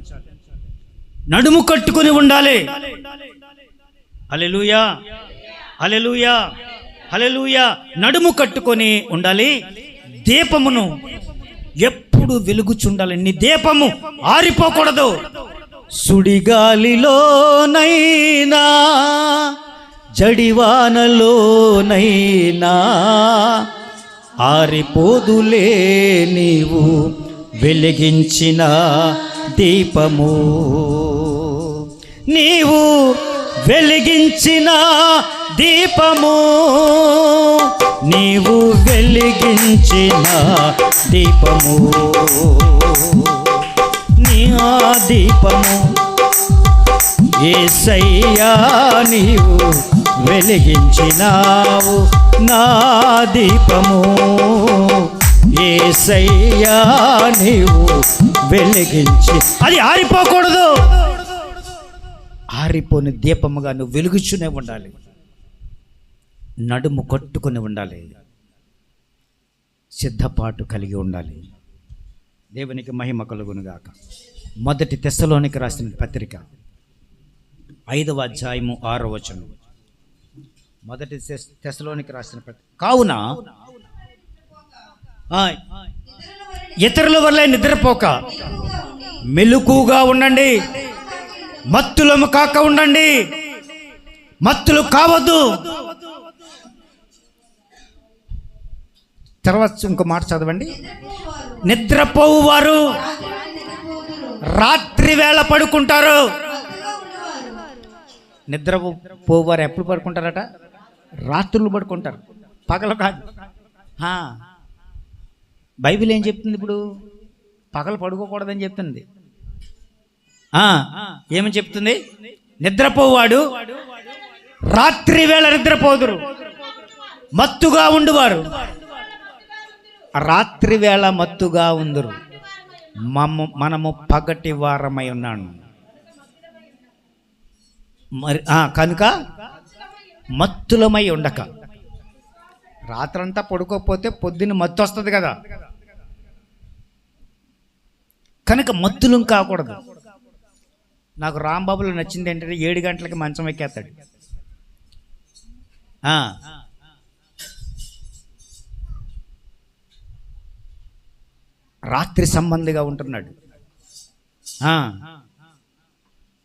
నడుము కట్టుకొని ఉండాలి. హల్లెలూయా, హల్లెలూయా, హల్లెలూయా. నడుము కట్టుకొని ఉండాలి. దీపమును ఎప్పుడు వెలుగుచుండాలి. నీ దీపము ఆరిపోకూడదు. సుడిగాలిలోనైనా జడివానలోనైనా ఆరిపోదులే నీవు వెలిగించిన దీపము. నీవు వెలిగించిన దీపము, నీవు వెలిగించిన దీపము. నీ దీపము యేసయ్యా నీవు వెలిగించినావు. నా దీపము యేసయ్యా నీవు వెలిగించి, అది ఆరిపోకూడదు. ఆరిపోని దీపముగా నువ్వు వెలుగుచునే ఉండాలి. నడుము కట్టుకుని ఉండాలి. సిద్ధపాటు కలిగి ఉండాలి. దేవునికి మహిమ కలుగునుగాక. మొదటి తెస్సలోనికి రాసిన పత్రిక 5వ అధ్యాయము 6వ వచనం. మొదటి తెస్సలోనికి రాసిన పత్రిక. కావున ఇతరుల వల్లే నిద్రపోక మెలకుగా ఉండండి, మత్తులము కాక ఉండండి. మత్తులు కావద్దు. తర్వాత ఇంకో మాట చదవండి. నిద్రపోవు వారు రాత్రి వేళ పడుకుంటారు. నిద్రపోవారు ఎప్పుడు పడుకుంటారట? రాత్రులు పడుకుంటారు, పగలు కాదు. బైబిల్ ఏం చెప్తుంది? ఇప్పుడు పగలు పడుకోకూడదని చెప్తుంది. ఏమని చెప్తుంది? నిద్రపోవాడు రాత్రి వేళ నిద్రపోదురు, మత్తుగా ఉండువారు. రాత్రి వేళ మత్తుగా ఉందరు. మనము పగటి వారమై ఉన్నాను మరి, కనుక మత్తులమై ఉండక. రాత్రంతా పడుకోకపోతే పొద్దున్న మత్తు వస్తుంది కదా, కనుక మత్తులం కాకూడదు. నాకు రాంబాబులో నచ్చింది ఏంటంటే 7 గంటలకి మంచం ఎక్కేస్తాడు. రాత్రి సంబంధిగా ఉంటున్నాడు.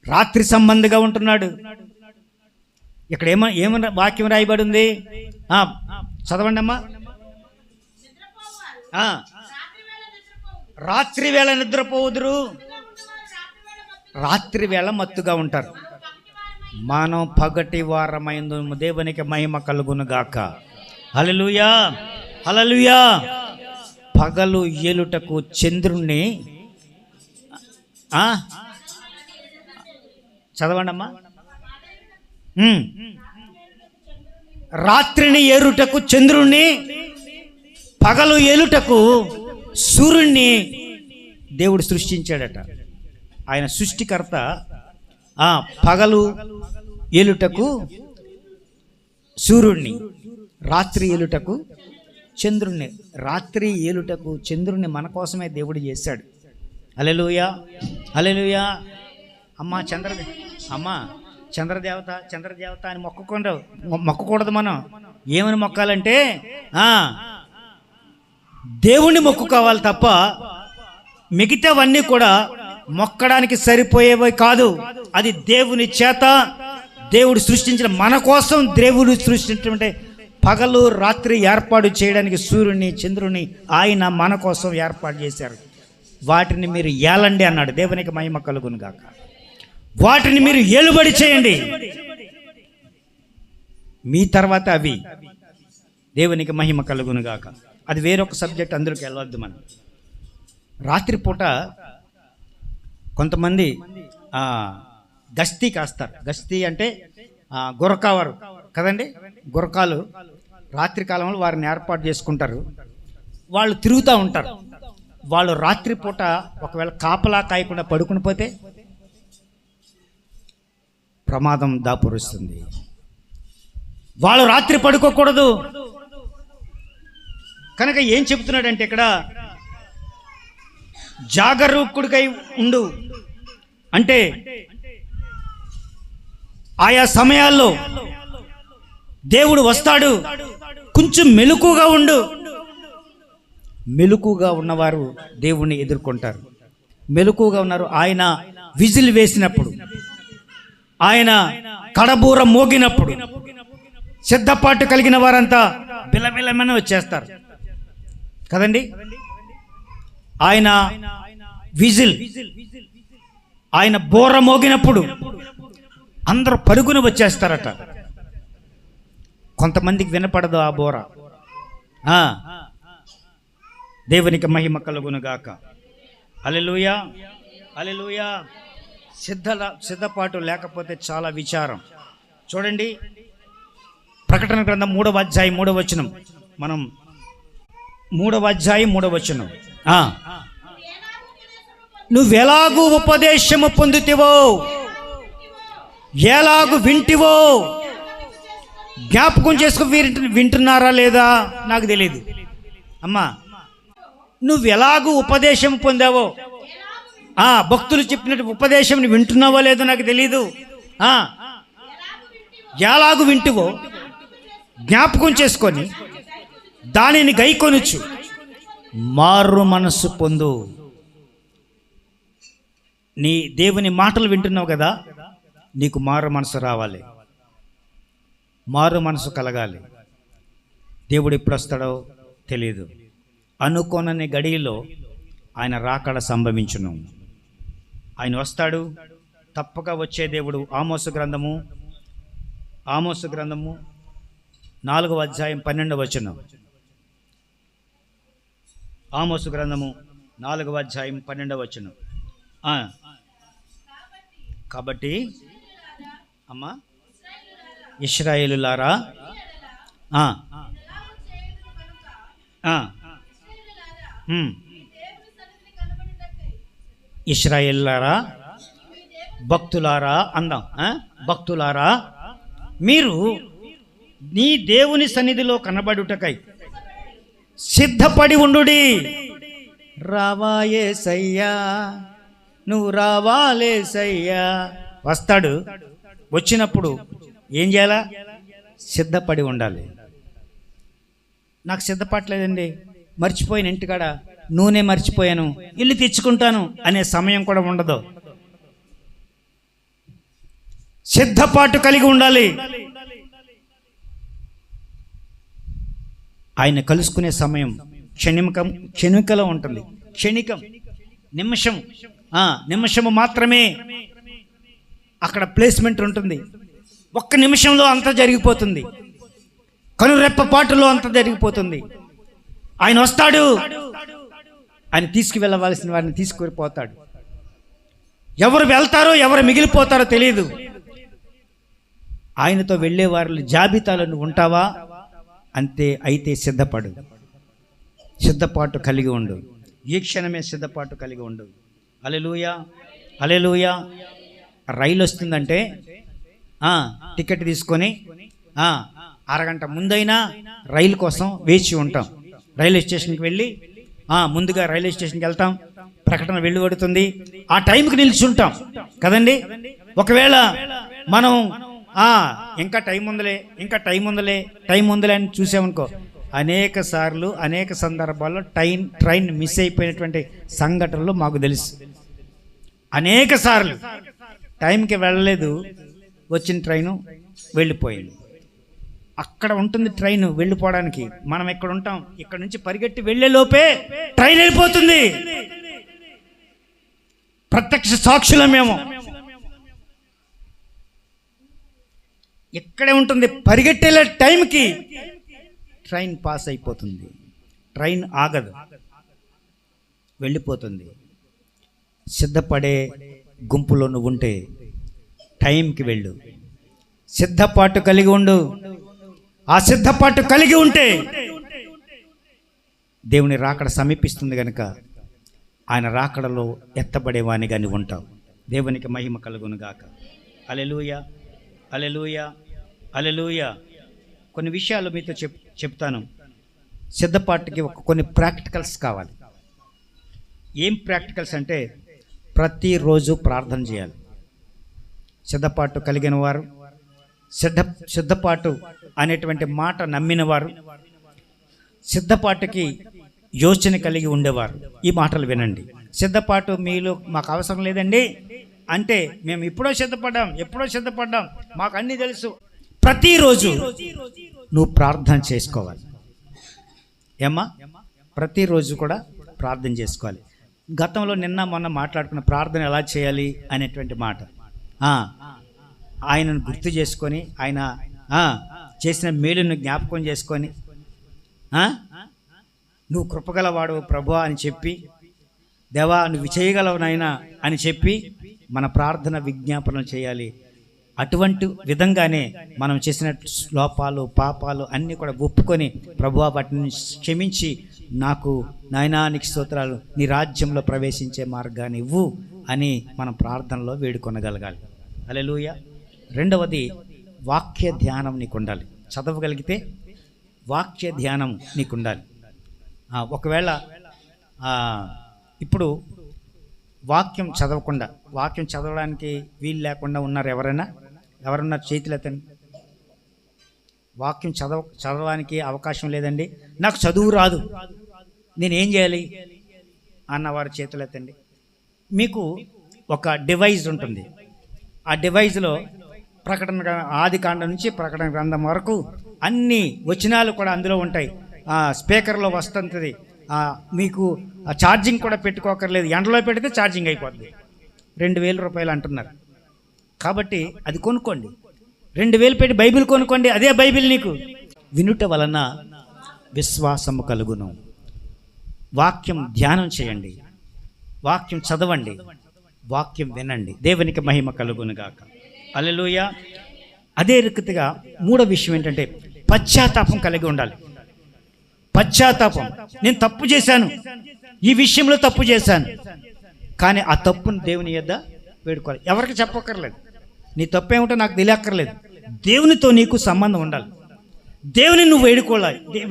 రాత్రి సంబంధిగా ఉంటున్నాడు. ఇక్కడ ఏమన్నా వాక్యం రాయబడి ఉంది? చదవండి అమ్మా. రాత్రి వేళ నిద్రపోదురు, రాత్రి వేళ మత్తుగా ఉంటారు. మనం పగటి వారమైందు. దేవునికి మహిమ కలుగునుగాక. హల్లెలూయా, హల్లెలూయా. పగలు ఏలుటకు చంద్రుణ్ణి చదవండి అమ్మా. రాత్రిని ఏరుటకు చంద్రుణ్ణి, పగలు ఏలుటకు సూర్యుణ్ణి దేవుడు సృష్టించాడట. ఆయన సృష్టికర్త. పగలు ఏలుటకు సూర్యుణ్ణి, రాత్రి ఏలుటకు చంద్రుణ్ణి. రాత్రి ఏలుటకు చంద్రుణ్ణి మన కోసమే దేవుడు చేశాడు. హల్లెలూయా, హల్లెలూయా. అమ్మా చంద్రదేవత అని మొక్కకూడదు. మనం ఏమని మొక్కాలంటే దేవుణ్ణి మొక్కుకోవాలి తప్ప మిగతావన్నీ కూడా మొక్కడానికి సరిపోయేవి కాదు. అది దేవుని చేత దేవుడు సృష్టించిన, మన కోసం దేవుడు సృష్టించే పగలు రాత్రి ఏర్పాటు చేయడానికి సూర్యుని చంద్రుని ఆయన మన కోసం ఏర్పాటు చేశారు. వాటిని మీరు ఏలండి అన్నాడు. దేవునికి మహిమ కలుగును గాక. వాటిని మీరు ఏలుబడి చేయండి. మీ తర్వాత అవి. దేవునికి మహిమ కలుగును గాక. అది వేరొక సబ్జెక్ట్, అందులోకి వెళ్ళవద్దు మనం. రాత్రిపూట కొంతమంది గస్తీ కాస్తారు. గస్తీ అంటే గురకావారు కదండి. గురకాలు రాత్రి కాలంలో వారిని ఏర్పాటు చేసుకుంటారు. వాళ్ళు తిరుగుతూ ఉంటారు. వాళ్ళు రాత్రిపూట ఒకవేళ కాపలా కాయకుండా పడుకుని పోతే ప్రమాదం దాపురుస్తుంది. వాళ్ళు రాత్రి పడుకోకూడదు. కనుక ఏం చెప్తున్నాడంటే ఇక్కడ జాగరూకుడికై ఉండు అంటే ఆయా సమయాల్లో దేవుడు వస్తాడు. కొంచెం మెలకుగా ఉండు. మెలకుగా ఉన్నవారు దేవుణ్ణి ఎదుర్కొంటారు. మెలకుగా ఉన్నారు. ఆయన విజిల్ వేసినప్పుడు, ఆయన కడబూర మోగినప్పుడు సిద్ధపాటు కలిగిన వారంతా బిలబిలమని వచ్చేస్తారు కదండి. ఆయన విజిల్, ఆయన బోర మోగినప్పుడు అందరూ పరుగున వచ్చేస్తారట. కొంతమందికి వినపడదు ఆ బోర. దేవునికి మహిమ కలుగును గాక. హల్లెలూయా, హల్లెలూయా. సిద్ధపాటు లేకపోతే చాలా విచారం. చూడండి, ప్రకటన గ్రంథం 3వ అధ్యాయం 3వ వచనం. మనం 3వ అధ్యాయం 3వ వచనం. నువ్వెలాగూ ఉపదేశము పొందుతివో, ఎలాగూ వింటివో, జ్ఞాపకం చేసుకు వింటున్నారా లేదా నాకు తెలియదు. అమ్మా, నువ్వు ఎలాగూ ఉపదేశం పొందావో, భక్తులు చెప్పినట్టు ఉపదేశం వింటున్నావో లేదో నాకు తెలీదు. ఎలాగూ వింటువో జ్ఞాపకం చేసుకొని దానిని గైకొనొచ్చు, మారు మనస్సు పొందు. నీ దేవుని మాటలు వింటున్నావు కదా, నీకు మారు మనసు రావాలి, మారు మనసు కలగాలి. దేవుడు ఎప్పుడు వస్తాడో తెలియదు. అనుకోనని గడియలో ఆయన రాకడ సంభవించును. ఆయన వస్తాడు, తప్పక వచ్చే దేవుడు. ఆమోసు గ్రంథము 4వ అధ్యాయం 12వ వచనం. ఆమోసు గ్రంథము 4వ అధ్యాయం 12వ వచనం. కాబట్టి అమ్మా, ఇశ్రాయేలులారా, ఇశ్రాయేలులారా, భక్తులారా అందాం. భక్తులారా, మీరు నీ దేవుని సన్నిధిలో కనబడుటకై సిద్ధపడి ఉండుడి. రావాయేసయ్యా, నువ్వు రావాలేసయ్యా. వస్తాడు, వచ్చినప్పుడు ఏం చేయాలా? సిద్ధపడి ఉండాలి. నాకు సిద్ధపడలేదండి, మర్చిపోయాను, ఇంటికాడ నూనె మర్చిపోయాను, ఇల్లు తెచ్చుకుంటాను అనే సమయం కూడా ఉండదు. సిద్ధపాటు కలిగి ఉండాలి. ఆయన కలుసుకునే సమయం క్షణికలో ఉంటుంది. క్షణికం, నిమిషము మాత్రమే అక్కడ ప్లేస్మెంట్ ఉంటుంది. ఒక్క నిమిషంలో అంతా జరిగిపోతుంది, కనురెప్పపాటులో అంతా జరిగిపోతుంది. ఆయన వస్తాడు, ఆయన తీసుకువెళ్ళవలసిన వారిని తీసుకుపోతాడు. ఎవరు వెళ్తారో ఎవరు మిగిలిపోతారో తెలియదు. ఆయనతో వెళ్ళే వారి జాబితాలో నువ్వు ఉంటావా? అంతే. అయితే సిద్ధపడు, సిద్ధపాటు కలిగి ఉండు. ఈ క్షణమే సిద్ధపాటు కలిగి ఉండు. హల్లెలూయా, హల్లెలూయా. రైలు వస్తుందంటే టికెట్ తీసుకొని అరగంట ముందైనా రైలు కోసం వేచి ఉంటాం. రైల్వే స్టేషన్కి వెళ్ళి ముందుగా రైల్వే స్టేషన్కి వెళ్తాం, ప్రకటన వెలువడుతుంది, ఆ టైంకి నిల్చుంటాం కదండి. ఒకవేళ మనం ఇంకా టైం ఉందలే అని చూసామనుకో, అనేక సార్లు అనేక సందర్భాల్లో ట్రైన్ మిస్ అయిపోయినటువంటి సంఘటనలు మాకు తెలుసు. అనేక సార్లు టైంకి వెళ్ళలేదు, వచ్చిన ట్రైను వెళ్ళిపోయింది. అక్కడ ఉంటుంది ట్రైన్ వెళ్ళిపోవడానికి, మనం ఎక్కడ ఉంటాం, ఇక్కడ నుంచి పరిగెట్టి వెళ్ళే లోపే ట్రైన్ వెళ్ళిపోతుంది. ప్రత్యక్ష సాక్షులం మేము. ఇక్కడే ఉంటుంది, పరిగెట్టే టైంకి ట్రైన్ పాస్ అయిపోతుంది. ట్రైన్ ఆగదు, వెళ్ళిపోతుంది. సిద్ధపడే గుంపులో నువ్వు ఉంటే టైంకి వెళ్ళు, సిద్ధపాటు కలిగి ఉండు. ఆ సిద్ధపాటు కలిగి ఉంటే దేవుని రాకడ సమీపిస్తుంది కనుక ఆయన రాకడలో ఎత్తబడేవానిగా నువ్వు ఉంటావు. దేవునికి మహిమ కలుగును గాక. హల్లెలూయా, హల్లెలూయా, హల్లెలూయా. కొన్ని విషయాలు మీతో చెప్తాను. సిద్ధపాటుకి కొన్ని ప్రాక్టికల్స్ కావాలి. ఏం ప్రాక్టికల్స్ అంటే, ప్రతిరోజు ప్రార్థన చేయాలి. సిద్ధపాటు కలిగిన వారు, సిద్ధపాటు అనేటువంటి మాట నమ్మిన వారు, సిద్ధపాటుకి యోచన కలిగి ఉండేవారు ఈ మాటలు వినండి. సిద్ధపాటు మీలో మాకు అవసరం లేదండి అంటే, మేము ఎప్పుడో సిద్ధపడ్డాం, మాకు అన్నీ తెలుసు. ప్రతిరోజు నువ్వు ప్రార్థన చేసుకోవాలి. ఏమ్మా, ప్రతిరోజు కూడా ప్రార్థన చేసుకోవాలి. గతంలో నిన్న మొన్న మాట్లాడుకున్న ప్రార్థన ఎలా చేయాలి అనేటువంటి మాట, ఆయనను గుర్తు చేసుకొని, ఆయన చేసిన మేలును జ్ఞాపకం చేసుకొని, నువ్వు కృపగలవాడు ప్రభువా అని చెప్పి, దేవా నువ్వు చేయగలవు నాయనా అని చెప్పి మన ప్రార్థన విజ్ఞాపనలు చేయాలి. అటువంటి విధంగానే మనం చేసిన లోపాలు పాపాలు అన్నీ కూడా ఒప్పుకొని, ప్రభువా వాటిని క్షమించి, నాకు నాయనా నీకు స్తోత్రాలు, నీ రాజ్యంలో ప్రవేశించే మార్గాన్ని ఇవ్వు అని మనం ప్రార్థనలో వేడుకొనగలగాలి. హల్లెలూయా. రెండవది, వాక్య ధ్యానం నీకు ఉండాలి. చదవగలిగితే వాక్య ధ్యానం నీకు ఉండాలి. ఒకవేళ ఇప్పుడు వాక్యం చదవకుండా, వాక్యం చదవడానికి వీలు లేకుండా ఉన్నారు ఎవరున్నారు చేతులు ఎత్తండి. వాక్యం చదవడానికి అవకాశం లేదండి, నాకు చదువు రాదు, నేనేం చేయాలి అన్నవారు చేతులు ఎత్తండి. మీకు ఒక డివైస్ ఉంటుంది, ఆ డివైజ్లో ప్రకటన ఆది కాండం నుంచి ప్రకటన గ్రంథం వరకు అన్ని వచనాలు కూడా అందులో ఉంటాయి. స్పీకర్లో వస్తుంటుంది. మీకు ఛార్జింగ్ కూడా పెట్టుకోకర్లేదు, ఎండలో పెడితే ఛార్జింగ్ అయిపోతుంది. 2000 రూపాయలు అంటున్నారు. కాబట్టి అది కొనుక్కోండి, 2000 పెట్టి బైబిల్ కొనుక్కోండి, అదే బైబిల్ నీకు. వినుట వలన విశ్వాసము కలుగును. వాక్యం ధ్యానం చేయండి, వాక్యం చదవండి, వాక్యం వినండి. దేవునికి మహిమ కలుగును గాక. హల్లెలూయా. అదే రీతిగా మూడో విషయం ఏంటంటే పశ్చాత్తాపం కలిగి ఉండాలి. పశ్చాత్తాపం, నేను తప్పు చేశాను, ఈ విషయంలో తప్పు చేశాను, కానీ ఆ తప్పును దేవుని యొద్ద వేడుకోవాలి. ఎవరికి చెప్పక్కర్లేదు, నీ తప్పు ఏమిటో నాకు తెలియక్కర్లేదు. దేవునితో నీకు సంబంధం ఉండాలి. దేవుని నువ్వు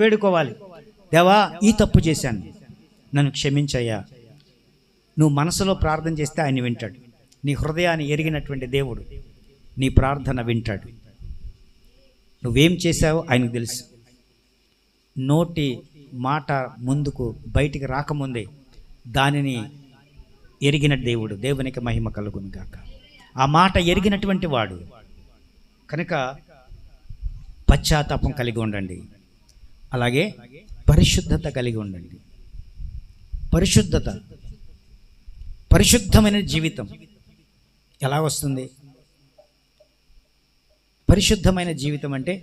వేడుకోవాలి. దేవా, ఈ తప్పు చేశాను, నన్ను క్షమించయ్యా. నువ్వు మనసులో ప్రార్థన చేస్తే ఆయన వింటాడు. నీ హృదయాన్ని ఎరిగినటువంటి దేవుడు నీ ప్రార్థన వింటాడు. నువ్వేం చేశావో ఆయనకు తెలుసు. నోటి మాట ముందుకు బయటికి రాకముందే దానిని ఎరిగిన దేవుడు. దేవునికి మహిమ కలుగును గాక. ఆ మాట ఎరిగినటువంటి వాడు కనుక పశ్చాత్తాపం కలిగి ఉండండి. అలాగే పరిశుద్ధత కలిగి ఉండండి. పరిశుద్ధమైన జీవితం ఎలా వస్తుంది? పరిశుద్ధమైన జీవితం అంటే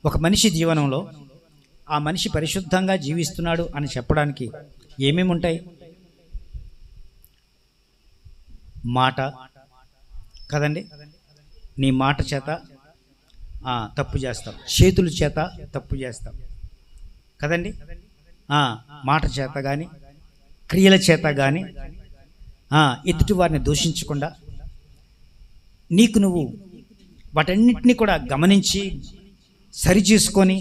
ఒక మనిషి జీవనంలో ఆ మనిషి పరిశుద్ధంగా జీవిస్తున్నాడు అని చెప్పడానికి ఏమేమి ఉంటాయి? మాట కదండి, నీ మాట చేత తప్పు చేస్తాం, చేతుల చేత తప్పు చేస్తాం కదండి. మాట చేత కానీ క్రియల చేత కానీ ఎదుటి వారిని దూషించకుండా నీకు నువ్వు వాటన్నిటినీ కూడా గమనించి సరిచేసుకొని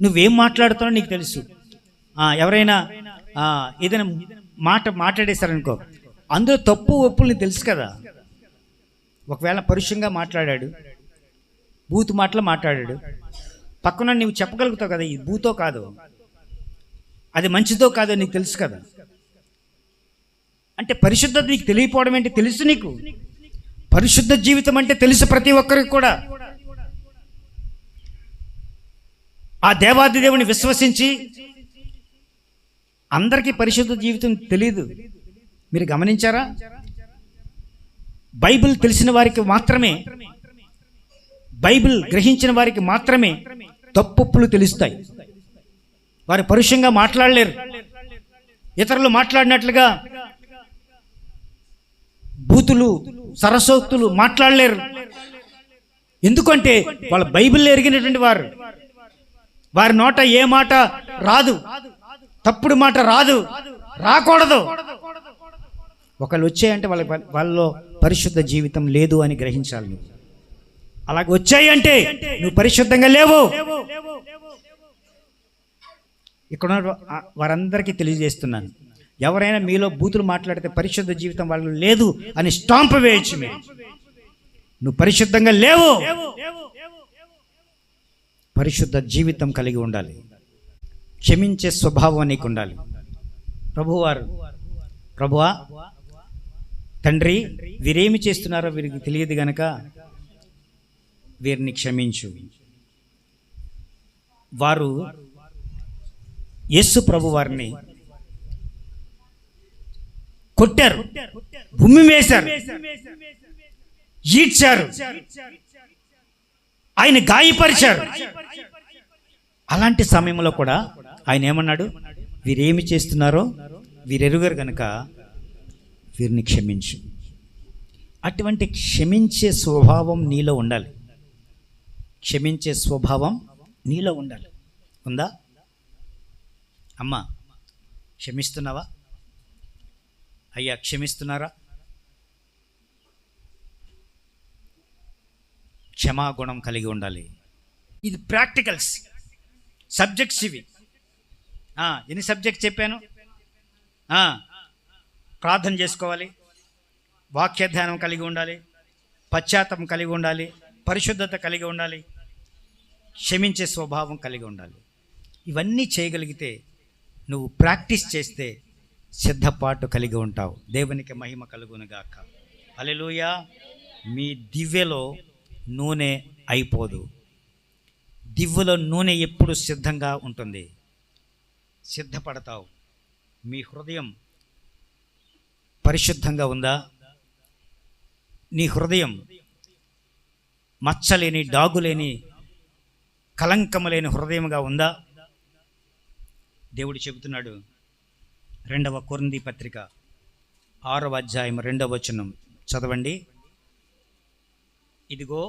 నువ్వేం మాట్లాడుతున్నావు నీకు తెలుసు. ఎవరైనా ఏదైనా మాట్లాడేశారనుకో, అందులో తప్పు ఒప్పులు నీకు తెలుసు కదా. ఒకవేళ పరుషంగా మాట్లాడాడు, బూతు మాటలు మాట్లాడాడు, పక్కన నువ్వు చెప్పగలుగుతావు కదా, ఇది బూతో కాదు, అది మంచిదో కాదో నీకు తెలుసు కదా. అంటే పరిశుద్ధత నీకు తెలియకపోవడం ఏంటి? తెలుసు నీకు. పరిశుద్ధ జీవితం అంటే తెలుసు ప్రతి ఒక్కరికి కూడా. ఆ దేవాది దేవుని విశ్వసించి అందరికీ పరిశుద్ధ జీవితం తెలియదు. మీరు గమనించారా? బైబిల్ తెలిసిన వారికి మాత్రమే, బైబిల్ గ్రహించిన వారికి మాత్రమే తప్పులు తెలుస్తాయి. వారు పరుషంగా మాట్లాడలేరు, ఇతరులు మాట్లాడినట్లుగా బూతులు సరసోక్తులు మాట్లాడలేరు. ఎందుకంటే వాళ్ళ బైబిల్ ఎరిగినటువంటి వారు. వారి నోట ఏ మాట రాదు, తప్పుడు మాట రాదు, రాకూడదు. ఒకళ్ళు వచ్చాయంటే వాళ్ళలో పరిశుద్ధ జీవితం లేదు అని గ్రహించాలి నువ్వు. అలాగే వచ్చాయంటే నువ్వు పరిశుద్ధంగా లేవు. ఇక్కడ వారందరికీ తెలియజేస్తున్నాను, ఎవరైనా మీలో బూతులు మాట్లాడితే పరిశుద్ధ జీవితం వాళ్ళు లేదు అని స్టాంప్ వేయచ్చు. మీరు నువ్వు పరిశుద్ధంగా లేవు. పరిశుద్ధ జీవితం కలిగి ఉండాలి. క్షమించే స్వభావం నీకు ఉండాలి. ప్రభువా తండ్రి, వీరేమి చేస్తున్నారో వీరికి తెలియదు గనక వీరిని క్షమించు. వారు యేసు ప్రభు వారిని కొట్టారు, భూమి వేశారు, ఈడ్చారు, ఆయన గాయపరిచారు. అలాంటి సమయంలో కూడా ఆయన ఏమన్నాడు? వీరేమి చేస్తున్నారో వీరెరుగరు గనుక వీరిని క్షమించు. అటువంటి క్షమించే స్వభావం నీలో ఉండాలి. క్షమించే స్వభావం నీలో ఉండాలి. ఉందా అమ్మా? క్షమిస్తున్నావా? అయ్యా క్షమిస్తున్నారా? క్షమాగుణం కలిగి ఉండాలి. ఇది ప్రాక్టికల్స్, సబ్జెక్ట్స్ ఇవి. ఎన్ని సబ్జెక్ట్స్ చెప్పాను? ప్రార్థన చేసుకోవాలి, వాక్య ధ్యానం కలిగి ఉండాలి, పశ్చాత్తాపం కలిగి ఉండాలి, పరిశుద్ధత కలిగి ఉండాలి, క్షమించే స్వభావం కలిగి ఉండాలి. ఇవన్నీ చేయగలిగితే, నువ్వు ప్రాక్టీస్ చేస్తే సిద్ధపాటు కలిగి ఉంటావు. దేవునికి మహిమ కలుగునుగాక. హల్లెలూయా. మీ దివ్యలో నూనె అయిపోదు. దివ్యలో నూనె ఎప్పుడు సిద్ధంగా ఉంటుంది. సిద్ధపడతావు. మీ హృదయం పరిశుద్ధంగా ఉందా? నీ హృదయం మచ్చలేని, డాగులేని, కలంకము లేని హృదయంగా ఉందా? దేవుడు చెబుతున్నాడు, 2వ కొరింథీ పత్రిక 6వ అధ్యాయం 2వ వచనం చదవండి. ఇదిగో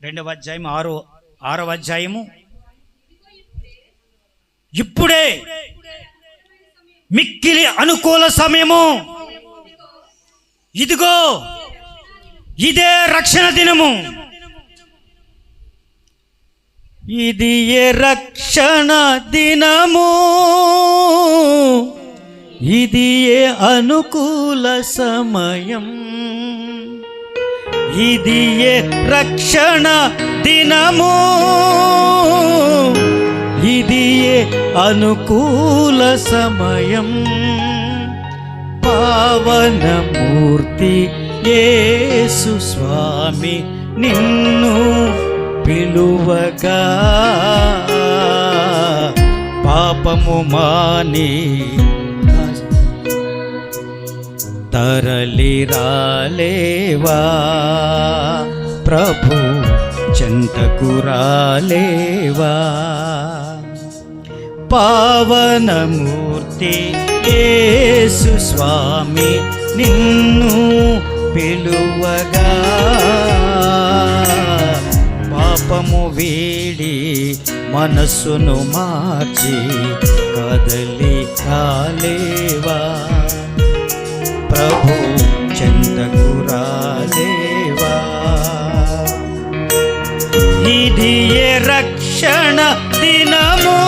2వ అధ్యాయం 6వ అధ్యాయము, ఇప్పుడే మిక్కిలి అనుకూల సమయము, ఇదిగో ఇదే రక్షణ దినము. ఇది ఏ రక్షణ దినము, ఇది ఏ అనుకూల సమయం, ఇది ఏ రక్షణ దినము, ఇది ఏ అనుకూల సమయం. పావనమూర్తి యేసు స్వామి నిన్ను పిలువగా, పాపము మాని తరలి రాలేవా, ప్రభు చెంతకు రాలేవా. పావనమూర్తి యేసు స్వామి నిన్ను పిలువగా, పాపము వీడి మనస్సును మార్చి కదలి రాలేవా, ప్రభు చెంతకు రాలేవా. ఇది ఏ రక్షణ దినము,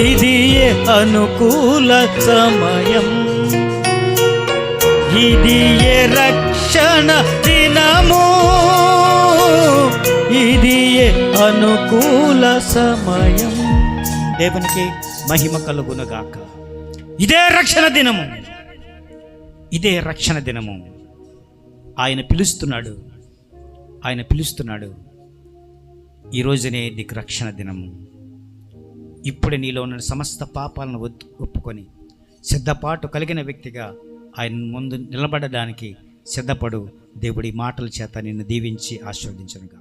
ఇది ఏ అనుకూల సమయం, ఇది ఏ రక్షణ దినము, ఇది ఏ అనుకూల సమయం. దేవునికి మహిమ కలుగునుగాక. ఇదే రక్షణ దినము, ఇదే రక్షణ దినము. ఆయన పిలుస్తున్నాడు, ఆయన పిలుస్తున్నాడు. ఈరోజునే నీకు రక్షణ దినము. ఇప్పుడే నీలో ఉన్న సమస్త పాపాలను ఒప్పుకొని సిద్ధపాటు కలిగిన వ్యక్తిగా ఆయన ముందు నిలబడడానికి సిద్ధపడు. దేవుడి మాటల చేత నిన్ను దీవించి ఆశీర్వదించునుగా.